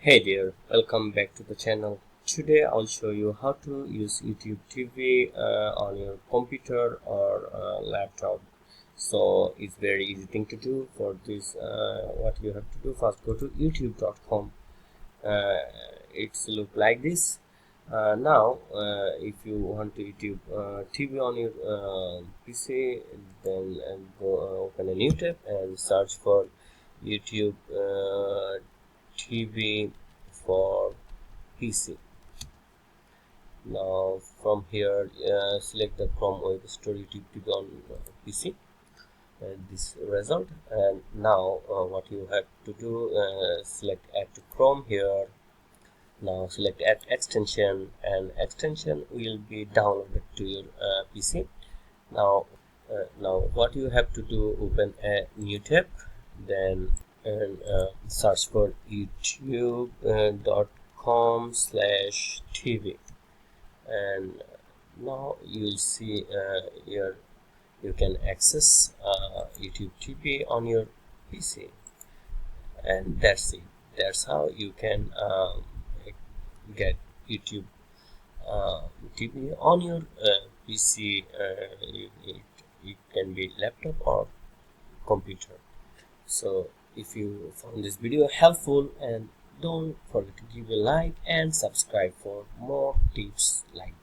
Hey there, welcome back to the channel. Today I'll show you how to use YouTube TV on your computer or laptop. So it's very easy thing to do. For this, what you have to do, first go to youtube.com. It's look like this. Now, if you want to YouTube TV on your PC, then go open a new tab and search for YouTube TV for PC. Now from here, select the Chrome Web Store YouTube TV on PC. This result, and now what you have to do, select Add to Chrome here. Now select Add extension, and extension will be downloaded to your PC. Now what you have to do, open a new tab, then search for youtube.com/tv, and now you will see here you can access YouTube TV on your PC, and that's it. That's how you can get YouTube TV on your PC. It can be laptop or computer. So if you found this video helpful, and don't forget to give a like and subscribe for more tips like